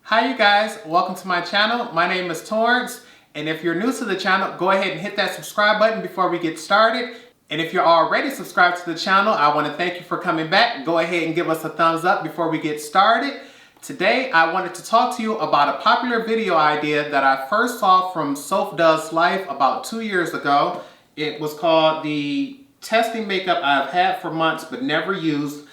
Hi you guys, welcome to my channel. My name is Torrence, and if you're new to the channel, go ahead and hit that subscribe button before we get started. And if you're already subscribed to the channel, I want to thank you for coming back. Go ahead and give us a thumbs up before we get started. Today, I wanted to talk to you about a popular video idea that I first saw from Sophdoeslife about 2 years ago. It was called the testing makeup I've had for months but never used.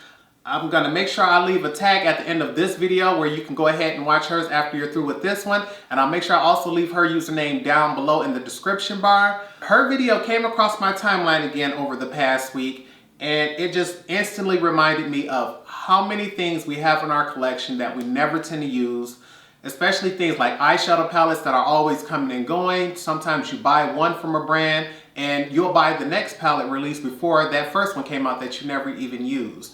I'm gonna make sure I leave a tag at the end of this video where you can go ahead and watch hers after you're through with this one. And I'll make sure I also leave her username down below in the description bar. Her video came across my timeline again over the past week, and it just instantly reminded me of how many things we have in our collection that we never tend to use, especially things like eyeshadow palettes that are always coming and going. Sometimes you buy one from a brand and you'll buy the next palette released before that first one came out that you never even used.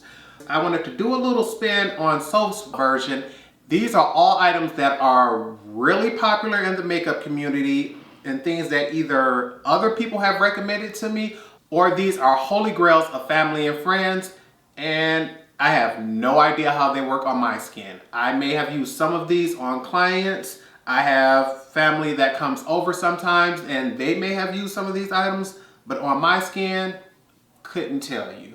I wanted to do a little spin on Soph's version. These are all items that are really popular in the makeup community and things that either other people have recommended to me or these are holy grails of family and friends, and I have no idea how they work on my skin. I may have used some of these on clients. I have family that comes over sometimes and they may have used some of these items, but on my skin, couldn't tell you.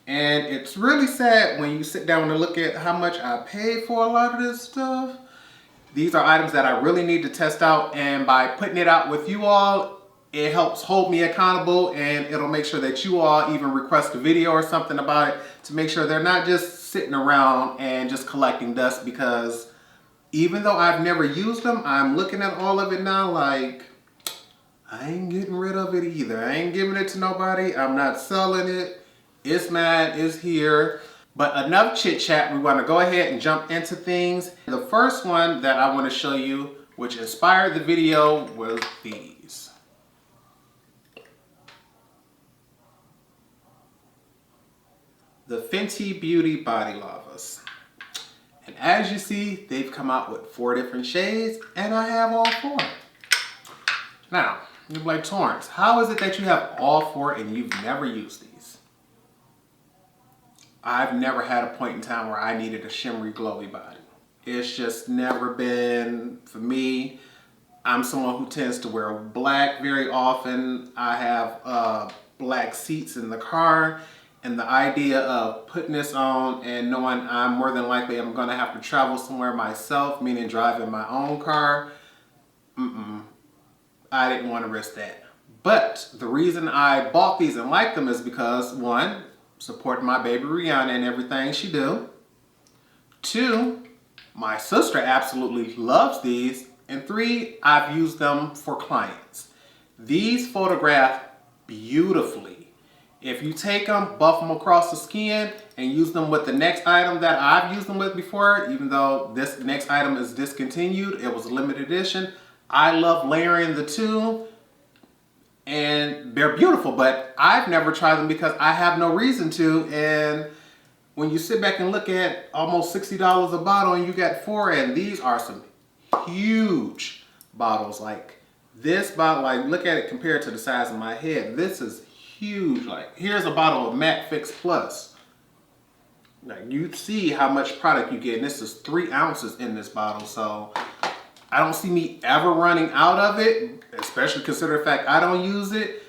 And it's really sad when you sit down and look at how much I paid for a lot of this stuff. These are items that I really need to test out, and by putting it out with you all, it helps hold me accountable, and it'll make sure that you all even request a video or something about it to make sure they're not just sitting around and just collecting dust, because even though I've never used them, I'm looking at all of it now like, I ain't getting rid of it either. I ain't giving it to nobody. I'm not selling it. It's mad, it's here. But enough chit chat, we want to go ahead and jump into things. The first one that I want to show you, which inspired the video, was these. The Fenty Beauty Body Lavas. And as you see, they've come out with 4 different shades, and I have all 4. Now, you're like, Torrence, how is it that you have all 4 and you've never used these? I've never had a point in time where I needed a shimmery, glowy body. It's just never been for me. I'm someone who tends to wear black very often. I have black seats in the car, and the idea of putting this on and knowing I'm more than likely I'm gonna have to travel somewhere myself, meaning driving my own car, I didn't want to risk that. But the reason I bought these and liked them is because, 1, supporting my baby Rihanna and everything she do. 2, my sister absolutely loves these. And 3, I've used them for clients. These photograph beautifully. If you take them, buff them across the skin, and use them with the next item that I've used them with before, even though this next item is discontinued, it was a limited edition. I love layering the two. And they're beautiful, but I've never tried them because I have no reason to. And when you sit back and look at almost $60 a bottle and you got 4, and these are some huge bottles. Like this bottle, like look at it compared to the size of my head. This is huge. Like here's a bottle of Matte Fix Plus. Like you see how much product you get, and this is 3 ounces in this bottle. So I don't see me ever running out of it, especially consider the fact I don't use it,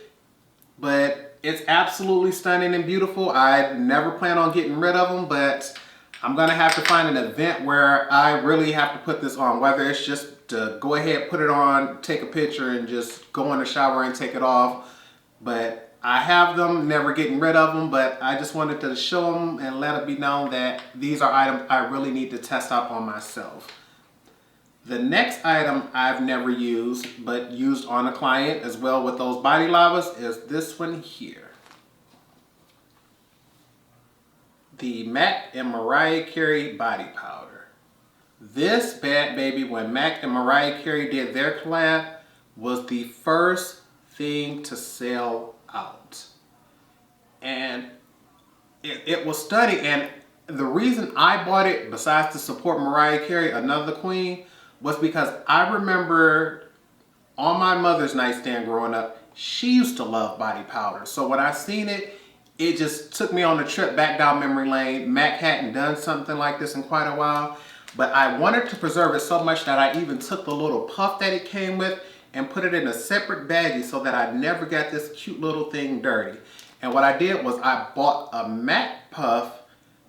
but it's absolutely stunning and beautiful. I never plan on getting rid of them, but I'm gonna have to find an event where I really have to put this on, whether it's just to go ahead, put it on, take a picture, and just go in the shower and take it off. But I have them, never getting rid of them, but I just wanted to show them and let it be known that these are items I really need to test out on myself. The next item I've never used, but used on a client as well with those body lavas, is this one here. The MAC and Mariah Carey Body Powder. This bad baby, when MAC and Mariah Carey did their collab, was the first thing to sell out. And it was stunning. And the reason I bought it, besides to support Mariah Carey, another queen, was because I remember on my mother's nightstand growing up, she used to love body powder. So when I seen it, it just took me on a trip back down memory lane. MAC hadn't done something like this in quite a while. but I wanted to preserve it so much that I even took the little puff that it came with and put it in a separate baggie so that I never got this cute little thing dirty. And what I did was I bought a matte puff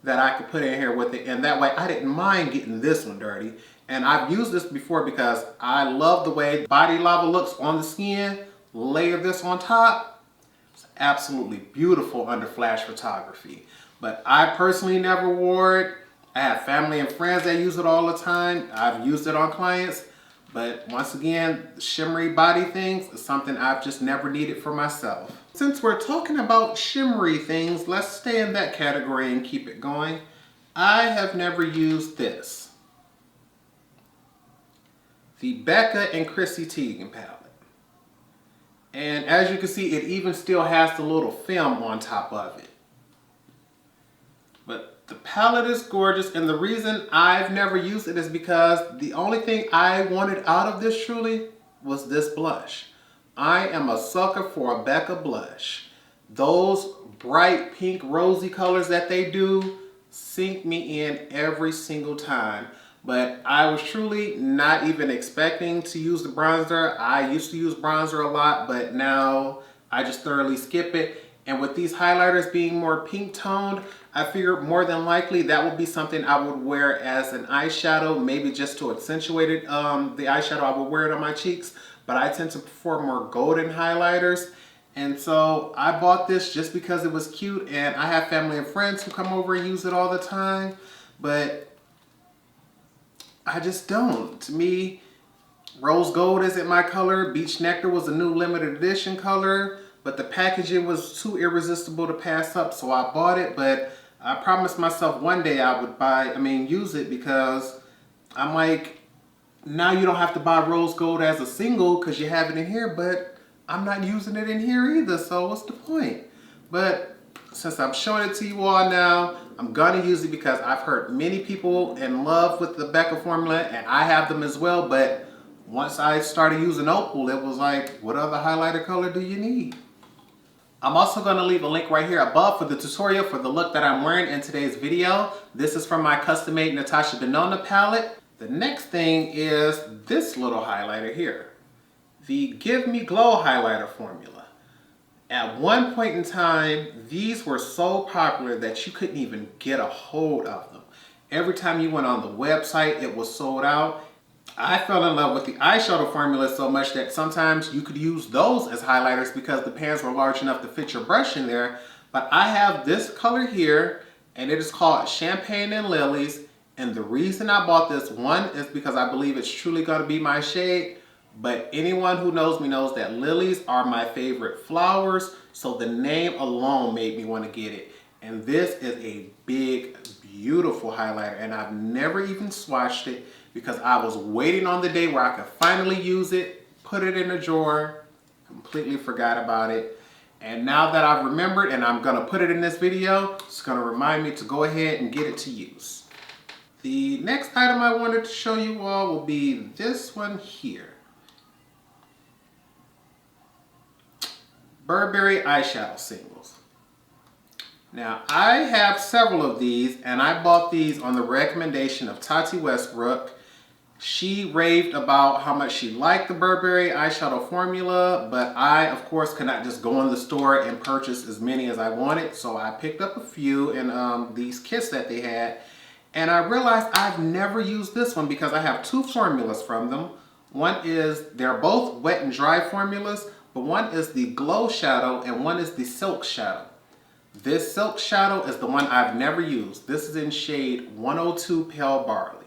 that I could put in here with it, and that way I didn't mind getting this one dirty. And I've used this before because I love the way Body Lava looks on the skin. Layer this on top. It's absolutely beautiful under flash photography. But I personally never wore it. I have family and friends that use it all the time. I've used it on clients. But once again, the shimmery body things is something I've just never needed for myself. Since we're talking about shimmery things, let's stay in that category and keep it going. I have never used this. The Becca and Chrissy Tiegan palette. And as you can see, it even still has the little film on top of it. But the palette is gorgeous, and the reason I've never used it is because the only thing I wanted out of this truly was this blush. I am a sucker for a Becca blush. Those bright pink rosy colors that they do sink me in every single time. But I was truly not even expecting to use the bronzer. I used to use bronzer a lot, but now I just thoroughly skip it. And with these highlighters being more pink toned, I figured more than likely that would be something I would wear as an eyeshadow, maybe just to accentuate it. The eyeshadow, I would wear it on my cheeks, but I tend to prefer more golden highlighters. And so I bought this just because it was cute, and I have family and friends who come over and use it all the time, but I just don't. To me, rose gold isn't my color. Beach nectar was a new limited edition color, but the packaging was too irresistible to pass up, so I bought it. But I promised myself one day I would use it, because I'm like, now you don't have to buy rose gold as a single because you have it in here, but I'm not using it in here either, so what's the point? But since I'm showing it to you all now, I'm gonna use it because I've heard many people in love with the Becca formula, and I have them as well. But once I started using Opal, it was like, what other highlighter color do you need? I'm also gonna leave a link right here above for the tutorial for the look that I'm wearing in today's video. This is from my custom-made Natasha Denona palette. The next thing is this little highlighter here, the Give Me Glow highlighter formula. At one point in time, these were so popular that you couldn't even get a hold of them. Every time you went on the website, it was sold out. I fell in love with the eyeshadow formula so much that sometimes you could use those as highlighters because the pans were large enough to fit your brush in there. But I have this color here, and it is called Champagne and Lilies. And the reason I bought this one is because I believe it's truly going to be my shade. But anyone who knows me knows that lilies are my favorite flowers, so the name alone made me want to get it. And this is a big, beautiful highlighter, and I've never even swatched it because I was waiting on the day where I could finally use it, put it in a drawer, completely forgot about it. And now that I've remembered and I'm going to put it in this video, it's going to remind me to go ahead and get it to use. The next item I wanted to show you all will be this one here. Burberry eyeshadow singles. Now, I have several of these, and I bought these on the recommendation of Tati Westbrook. She raved about how much she liked the Burberry eyeshadow formula, but I, of course, could not just go in the store and purchase as many as I wanted, so I picked up a few in these kits that they had, and I realized I've never used this one because I have two formulas from them. One is, they're both wet and dry formulas, but one is the Glow Shadow and one is the Silk Shadow. This Silk Shadow is the one I've never used. This is in shade 102 Pale Barley.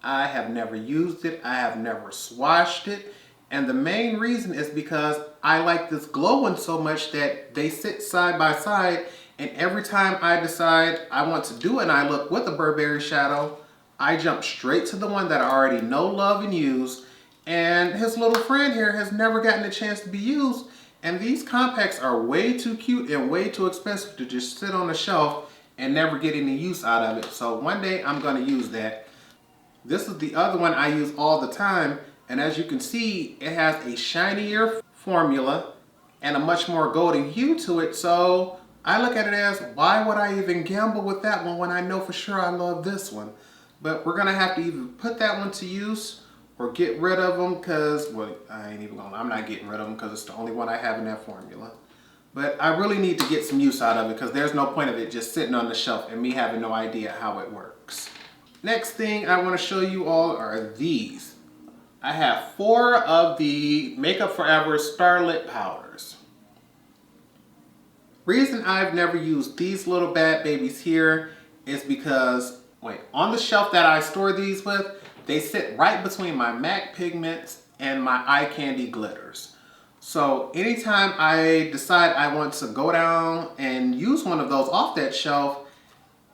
I have never used it. I have never swatched it. And the main reason is because I like this glow one so much that they sit side by side, and every time I decide I want to do an eye look with a Burberry shadow, I jump straight to the one that I already know, love, and use. And his little friend here has never gotten a chance to be used. And these compacts are way too cute and way too expensive to just sit on the shelf and never get any use out of it. So one day I'm going to use that. This is the other one I use all the time. And as you can see, it has a shinier formula and a much more golden hue to it. So I look at it as, why would I even gamble with that one when I know for sure I love this one? But we're gonna have to either put that one to use or get rid of them because, well, I'm not getting rid of them because it's the only one I have in that formula. But I really need to get some use out of it because there's no point of it just sitting on the shelf and me having no idea how it works. Next thing I want to show you all are these. I have 4 of the Makeup Forever Starlit powders. Reason I've never used these little bad babies here is because, on the shelf that I store these with, they sit right between my MAC pigments and my eye candy glitters. So anytime I decide I want to go down and use one of those off that shelf,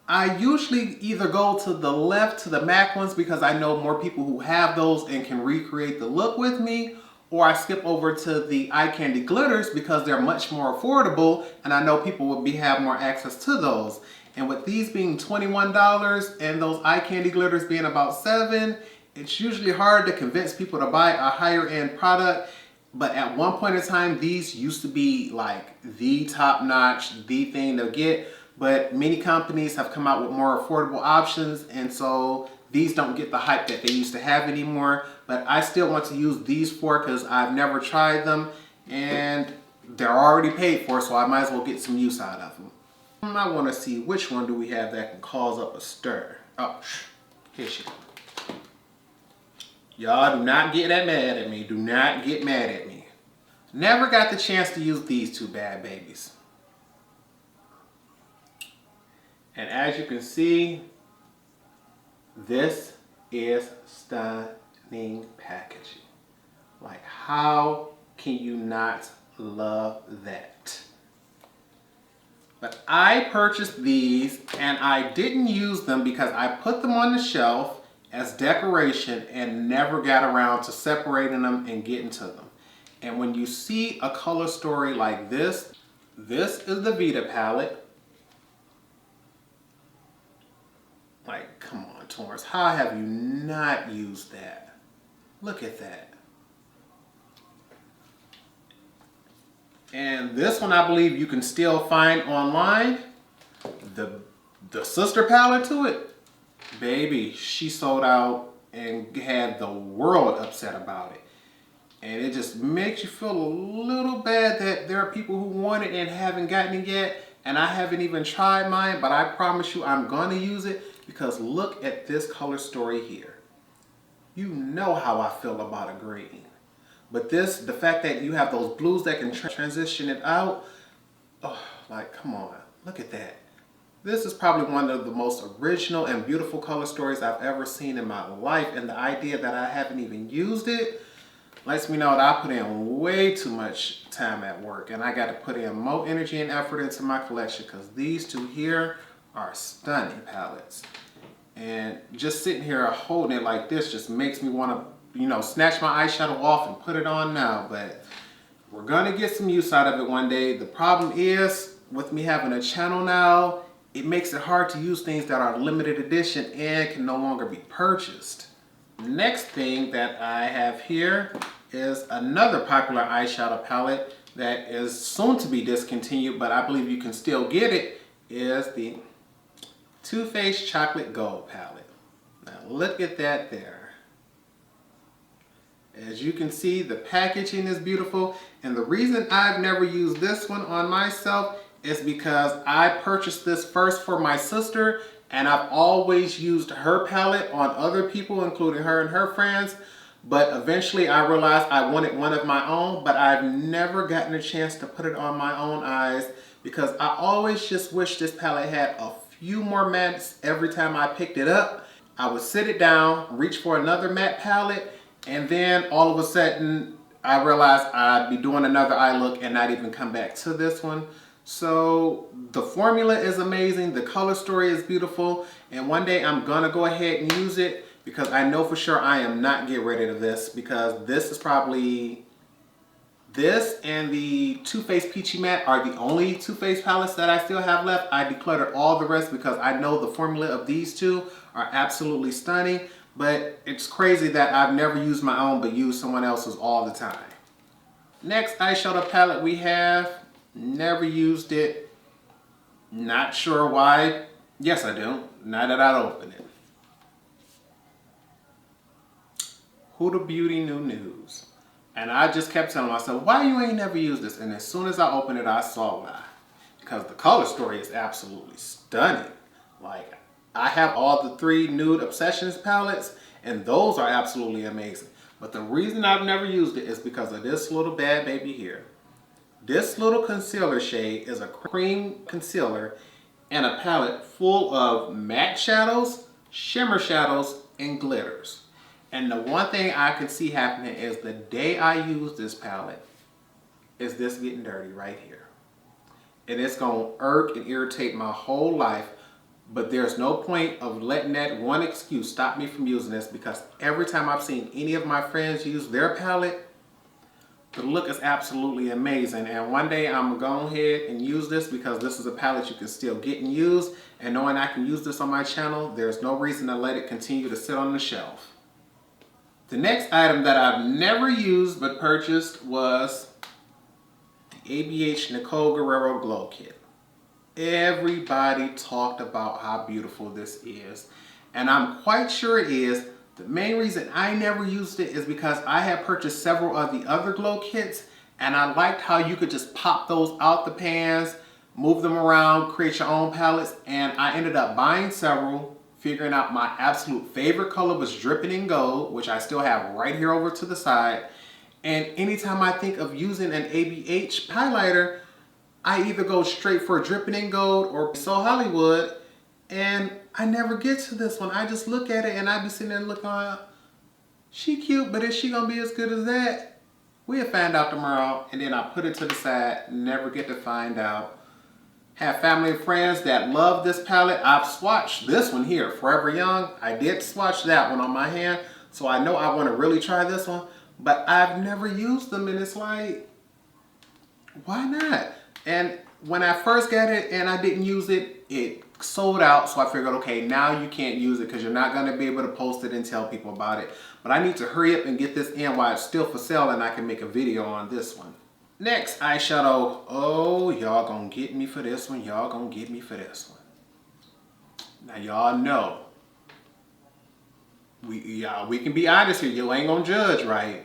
I usually either go to the left to the MAC ones because I know more people who have those and can recreate the look with me, or I skip over to the eye candy glitters because they're much more affordable and I know people would have more access to those. And with these being $21 and those eye candy glitters being about $7, it's usually hard to convince people to buy a higher end product. But at one point in time, these used to be like the top notch, the thing to get. But many companies have come out with more affordable options, and so these don't get the hype that they used to have anymore. But I still want to use these 4 because I've never tried them and they're already paid for, so I might as well get some use out of them. I want to see which one do we have that can cause up a stir. Oh, here she goes. Y'all do not get that mad at me. Do not get mad at me. Never got the chance to use these 2 bad babies. And as you can see, this is stunning packaging. Like, how can you not love that? But I purchased these and I didn't use them because I put them on the shelf as decoration and never got around to separating them and getting to them. And when you see a color story like this is the Vita palette. Like, come on, Torrence, how have you not used that? Look at that. And this one I believe you can still find online. The sister palette to it, baby, she sold out and had the world upset about it. And it just makes you feel a little bad that there are people who want it and haven't gotten it yet. And I haven't even tried mine, but I promise you I'm gonna use it because look at this color story here. You know how I feel about a green. But the fact that you have those blues that can transition it out, oh, like, come on, look at that. This is probably one of the most original and beautiful color stories I've ever seen in my life. And the idea that I haven't even used it lets me know that I put in way too much time at work. And I got to put in more energy and effort into my collection because these 2 here are stunning palettes. And just sitting here holding it like this just makes me want to, snatch my eyeshadow off and put it on now. But we're going to get some use out of it one day. The problem is, with me having a channel now, it makes it hard to use things that are limited edition and can no longer be purchased. Next thing that I have here is another popular eyeshadow palette that is soon to be discontinued, but I believe you can still get it, is the Too Faced Chocolate Gold palette. Now look at that there. As you can see, the packaging is beautiful, and the reason I've never used this one on myself is because I purchased this first for my sister, and I've always used her palette on other people, including her and her friends. But eventually I realized I wanted one of my own, but I've never gotten a chance to put it on my own eyes because I always just wish this palette had a few more mattes every time I picked it up. I would sit it down, reach for another matte palette, and then all of a sudden I realized I'd be doing another eye look and not even come back to this one. So the formula is amazing, the color story is beautiful, and one day I'm gonna go ahead and use it because I know for sure I am not getting rid of this because this is probably, this and the Too Faced Peachy Matte are the only Too Faced palettes that I still have left. I decluttered all the rest because I know the formula of these 2 are absolutely stunning, but it's crazy that I've never used my own but use someone else's all the time. Next eyeshadow palette we have, never used it, not sure why. Yes I do, now that I open it. Huda Beauty New News. And I just kept telling myself, why you ain't never used this? And as soon as I opened it, I saw why. Because the color story is absolutely stunning. Like, I have all the 3 Nude Obsessions palettes, and those are absolutely amazing. But the reason I've never used it is because of this little bad baby here. This little concealer shade is a cream concealer and a palette full of matte shadows, shimmer shadows, and glitters. And the one thing I can see happening is the day I use this palette is this getting dirty right here. And it's going to irk and irritate my whole life, but there's no point of letting that one excuse stop me from using this, because every time I've seen any of my friends use their palette, the look is absolutely amazing. And one day I'm going to go ahead and use this, because this is a palette you can still get and use. And knowing I can use this on my channel, there's no reason to let it continue to sit on the shelf. The next item that I've never used but purchased was the ABH Nicole Guerrero Glow Kit. Everybody talked about how beautiful this is, and I'm quite sure it is. The main reason I never used it is because I had purchased several of the other glow kits, and I liked how you could just pop those out the pans, move them around, create your own palettes, and I ended up buying several, figuring out my absolute favorite color was Dripping in Gold, which I still have right here over to the side. And anytime I think of using an ABH highlighter, I either go straight for Dripping in Gold or So Hollywood, and I never get to this one. I just look at it and I be sitting there looking like, she cute, but is she gonna be as good as that? We'll find out tomorrow. And then I put it to the side, never get to find out. Have family and friends that love this palette. I've swatched this one here, Forever Young. I did swatch that one on my hand, so I know I want to really try this one, but I've never used them, and it's like, why not? And when I first got it and I didn't use it, it sold out, so I figured, okay, now you can't use it because you're not going to be able to post it and tell people about it. But I need to hurry up and get this in while it's still for sale, and I can make a video on this one. Next eyeshadow. Oh, y'all gonna get me for this one. Y'all gonna get me for this one. Now y'all know, we can be honest here. You ain't gonna judge, right?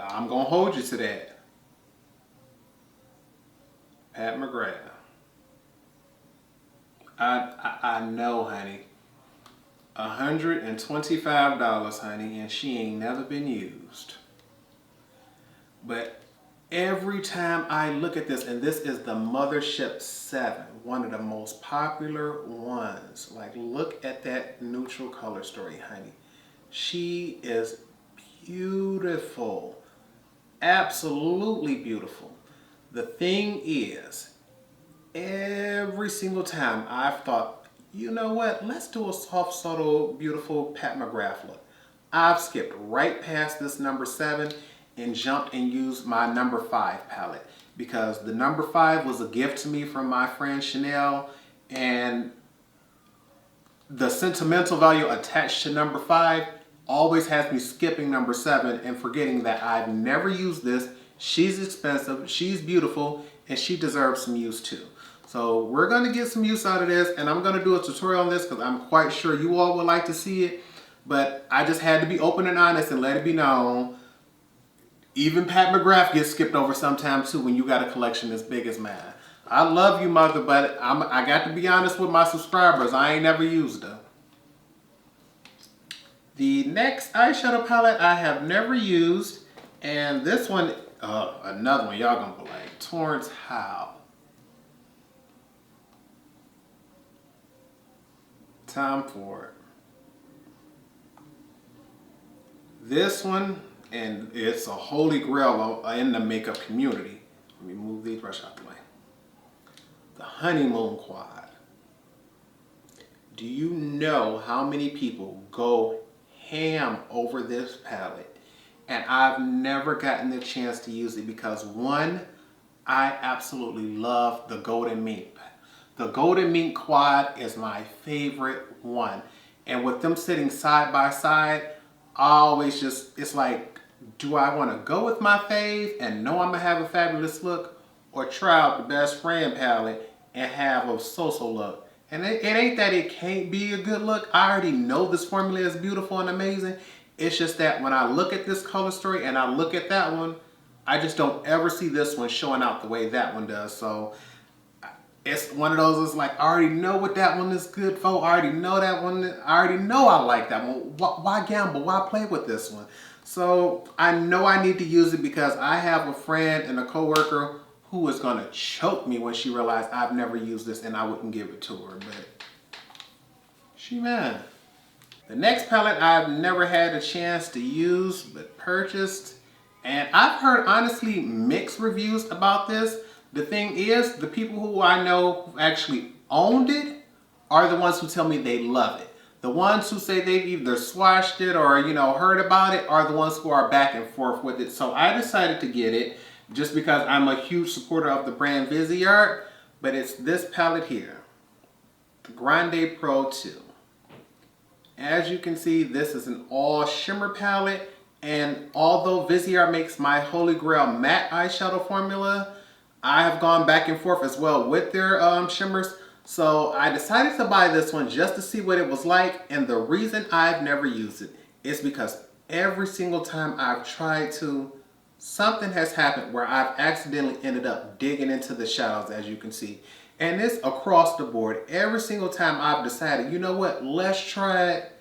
I'm gonna hold you to that. Pat McGrath. I know, honey. $125, honey, and she ain't never been used. But every time I look at this, and this is the Mothership 7, one of the most popular ones. Like, look at that neutral color story, honey. She is beautiful. Absolutely beautiful. The thing is, every single time I've thought, you know what, let's do a soft, subtle, beautiful Pat McGrath look, I've skipped right past this number 7 and jumped and used my number 5 palette, because the number 5 was a gift to me from my friend Chanel, and the sentimental value attached to number 5 always has me skipping number 7 and forgetting that I've never used this. She's expensive, she's beautiful, and she deserves some use too. So we're going to get some use out of this, and I'm going to do a tutorial on this because I'm quite sure you all would like to see it. But I just had to be open and honest and let it be known. Even Pat McGrath gets skipped over sometimes too when you got a collection as big as mine. I love you, mother, but I got to be honest with my subscribers. I ain't never used them. The next eyeshadow palette I have never used, and this one, another one y'all gonna be like, Torrence, how? Time for it. This one, and it's a holy grail in the makeup community. Let me move these brushes out the way. The Honeymoon Quad. Do you know how many people go ham over this palette? And I've never gotten the chance to use it because, one, I absolutely love the Golden Mink. The Golden Mink Quad is my favorite one. And with them sitting side by side, I always just, it's like, do I want to go with my fave and know I'm going to have a fabulous look, or try out the Best Friend palette and have a so-so look? And it ain't that it can't be a good look. I already know this formula is beautiful and amazing. It's just that when I look at this color story and I look at that one, I just don't ever see this one showing out the way that one does. So it's one of those, it's like, I already know what that one is good for. I already know that one. I already know I like that one. Why gamble? Why play with this one? So I know I need to use it because I have a friend and a coworker who is going to choke me when she realized I've never used this and I wouldn't give it to her. But she mad. The next palette I've never had a chance to use but purchased. And I've heard honestly mixed reviews about this. The thing is, the people who I know who actually owned it are the ones who tell me they love it. The ones who say they've either swatched it or, you know, heard about it are the ones who are back and forth with it. So I decided to get it just because I'm a huge supporter of the brand Viseart. But it's this palette here, the Grande Pro 2. As you can see, this is an all shimmer palette. And although Viseart makes my holy grail matte eyeshadow formula, I have gone back and forth as well with their shimmers. So I decided to buy this one just to see what it was like. And the reason I've never used it is because every single time I've tried to, something has happened where I've accidentally ended up digging into the shadows, as you can see. And it's across the board. Every single time I've decided, you know what, let's try it.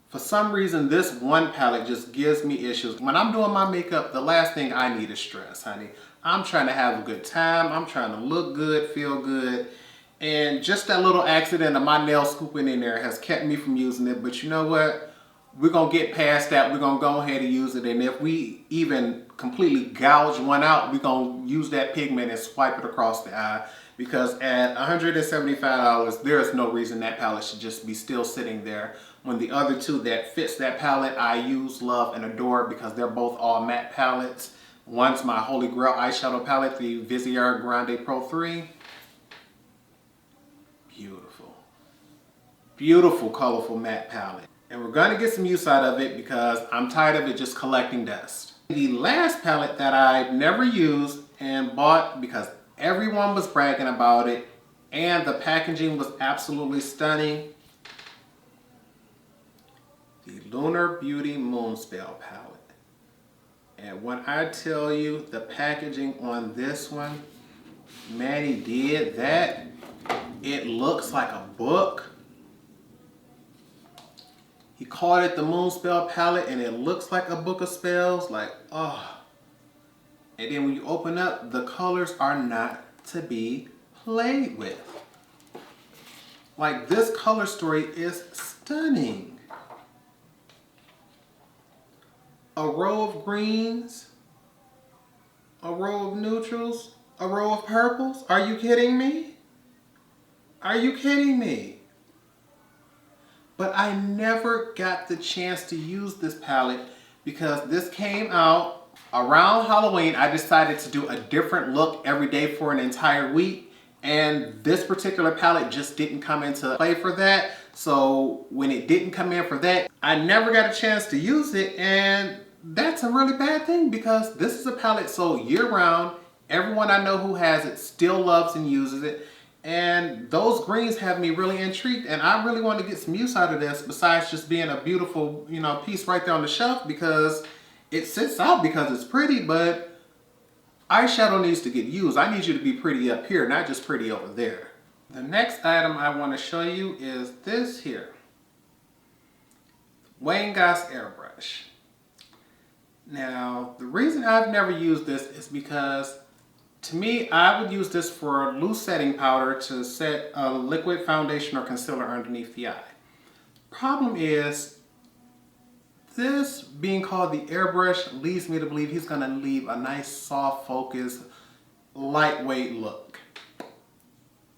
For some reason, this one palette just gives me issues. When I'm doing my makeup, the last thing I need is stress, honey. I'm trying to have a good time. I'm trying to look good, feel good. And just that little accident of my nail scooping in there has kept me from using it. But you know what? We're going to get past that. We're going to go ahead and use it. And if we even completely gouge one out, we're going to use that pigment and swipe it across the eye. Because at $175, there is no reason that palette should just be still sitting there. When the other two that fits that palette, I use, love, and adore because they're both all matte palettes. One's my holy grail eyeshadow palette, the Viseart Grande Pro 3. Beautiful. Beautiful, colorful matte palette. And we're going to get some use out of it because I'm tired of it just collecting dust. The last palette that I've never used and bought because everyone was bragging about it and the packaging was absolutely stunning. The Lunar Beauty Moonspell palette. And when I tell you the packaging on this one, Manny did that. It looks like a book. He called it the Moonspell palette and it looks like a book of spells. Like, oh. And then when you open up, the colors are not to be played with. Like, this color story is stunning. A row of greens, a row of neutrals, a row of purples. Are you kidding me? Are you kidding me? But I never got the chance to use this palette because this came out around Halloween. I decided to do a different look every day for an entire week. And this particular palette just didn't come into play for that. So when it didn't come in for that, I never got a chance to use it. And that's a really bad thing because this is a palette so year round. Everyone I know who has it still loves and uses it. And those greens have me really intrigued and I really want to get some use out of this besides just being a beautiful, you know, piece right there on the shelf because it sits out because it's pretty, but eyeshadow needs to get used. I need you to be pretty up here, not just pretty over there. The next item I want to show you is this here. Wayne Goss airbrush. Now, the reason I've never used this is because to me, I would use this for loose setting powder to set a liquid foundation or concealer underneath the eye. Problem is, this being called the airbrush leads me to believe he's going to leave a nice, soft, focused, lightweight look.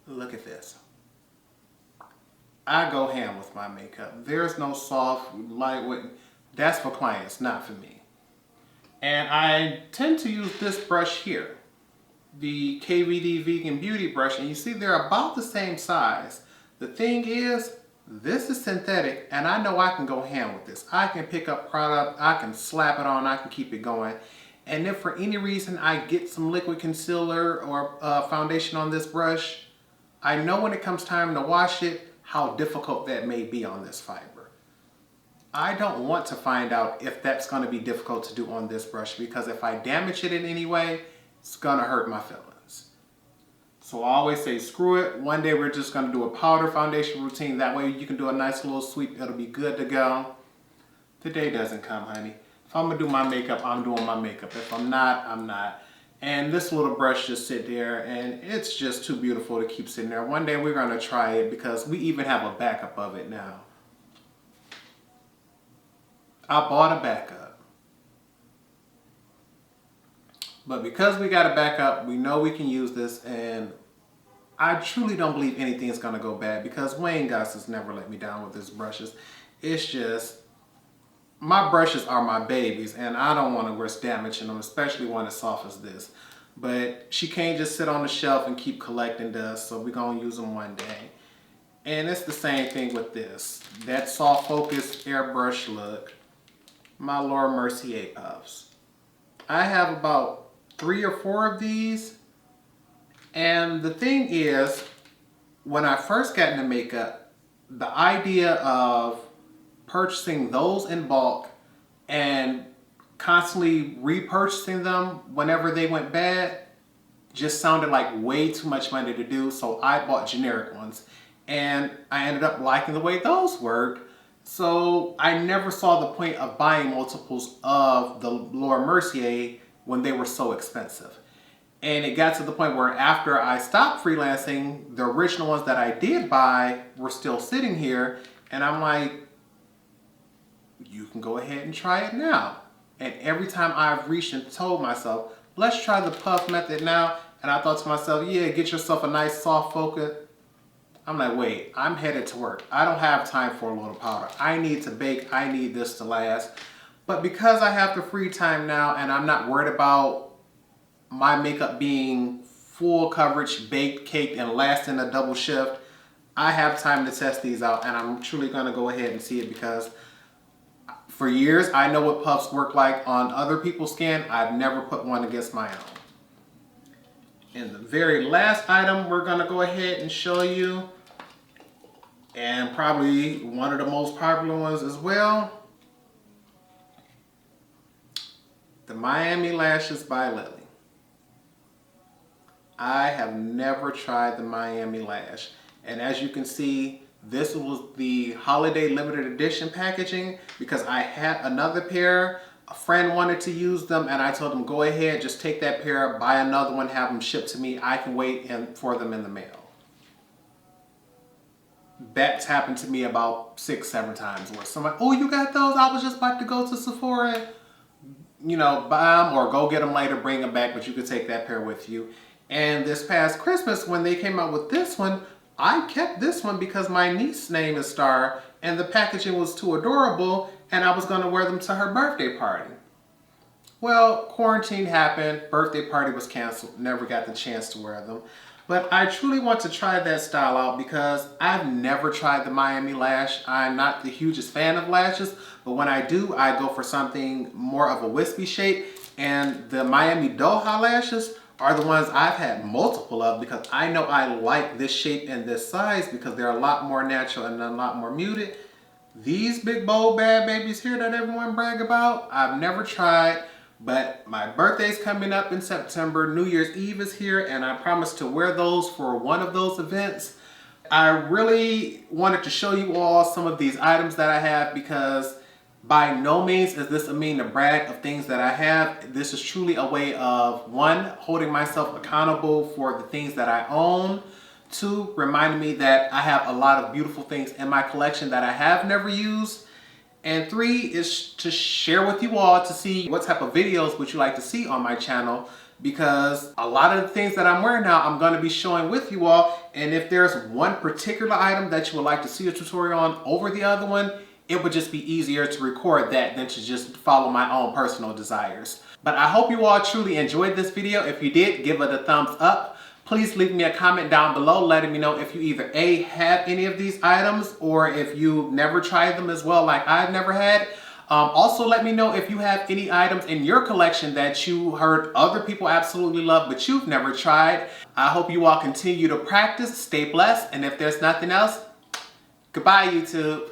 Look at this. I go ham with my makeup. There's no soft, lightweight. That's for clients, not for me. And I tend to use this brush here, the KVD Vegan Beauty brush, and you see they're about the same size. The thing is, this is synthetic, and I know I can go ham with this. I can pick up product, I can slap it on, I can keep it going. And if for any reason I get some liquid concealer or foundation on this brush, I know when it comes time to wash it, how difficult that may be on this fiber. I don't want to find out if that's going to be difficult to do on this brush, because if I damage it in any way, it's going to hurt my feelings. So I always say screw it. One day we're just going to do a powder foundation routine. That way you can do a nice little sweep. It'll be good to go. The day doesn't come, honey. If I'm going to do my makeup, I'm doing my makeup. If I'm not, I'm not. And this little brush just sit there, and it's just too beautiful to keep sitting there. One day we're going to try it, because we even have a backup of it now. I bought a backup. But because we got a backup, we know we can use this, and I truly don't believe anything's going to go bad, because Wayne Goss has never let me down with his brushes. It's just, my brushes are my babies, and I don't want to risk damaging them, especially one as soft as this. But she can't just sit on the shelf and keep collecting dust, so we're going to use them one day. And it's the same thing with this. That soft focus airbrush look. My Laura Mercier puffs. I have about 3 or 4 of these. And the thing is, when I first got into makeup, the idea of purchasing those in bulk and constantly repurchasing them whenever they went bad just sounded like way too much money to do. So I bought generic ones, and I ended up liking the way those worked. So I never saw the point of buying multiples of the Laura Mercier when they were so expensive. And it got to the point where after I stopped freelancing, the original ones that I did buy were still sitting here, and I'm like, you can go ahead and try it now. And every time I've reached and told myself, let's try the puff method now, and I thought to myself, yeah, get yourself a nice soft focus. I'm like, wait, I'm headed to work. I don't have time for a little powder. I need to bake. I need this to last. But because I have the free time now, and I'm not worried about my makeup being full coverage, baked, caked, and lasting a double shift, I have time to test these out, and I'm truly going to go ahead and see it, because for years I know what puffs work like on other people's skin. I've never put one against my own. And the very last item we're going to go ahead and show you, and probably one of the most popular ones as well, the Miami Lashes by Lily. I have never tried the Miami Lash, and as you can see, this was the holiday limited edition packaging, because I had another pair. A friend wanted to use them, and I told him, go ahead, just take that pair, buy another one, have them shipped to me. I can wait for them in the mail. That's happened to me about 6, 7 times, where somebody, oh, you got those? I was just about to go to Sephora, you know, buy them or go get them later, bring them back, but you could take that pair with you. And this past Christmas, when they came out with this one, I kept this one because my niece's name is Star, and the packaging was too adorable, and I was going to wear them to her birthday party. Well, quarantine happened, birthday party was canceled, never got the chance to wear them. But I truly want to try that style out, because I've never tried the Miami Lash. I'm not the hugest fan of lashes, but when I do, I go for something more of a wispy shape, and the Miami Doha lashes are the ones I've had multiple of, because I know I like this shape and this size, because they're a lot more natural and a lot more muted. These big bold bad babies here that everyone brag about, I've never tried, but my birthday's coming up in September, New Year's Eve is here, and I promised to wear those for one of those events. I really wanted to show you all some of these items that I have, because by no means is this a mean to brag of things that I have. This is truly a way of, 1, holding myself accountable for the things that I own. 2, reminding me that I have a lot of beautiful things in my collection that I have never used. And 3 is to share with you all to see what type of videos would you like to see on my channel, because a lot of the things that I'm wearing now I'm going to be showing with you all. And if there's one particular item that you would like to see a tutorial on over the other one, it would just be easier to record that than to just follow my own personal desires. But I hope you all truly enjoyed this video. If you did, give it a thumbs up. Please leave me a comment down below letting me know if you either A, have any of these items, or if you've never tried them as well like I've never had. Also, let me know if you have any items in your collection that you heard other people absolutely love, but you've never tried. I hope you all continue to practice, stay blessed, and if there's nothing else, goodbye, YouTube.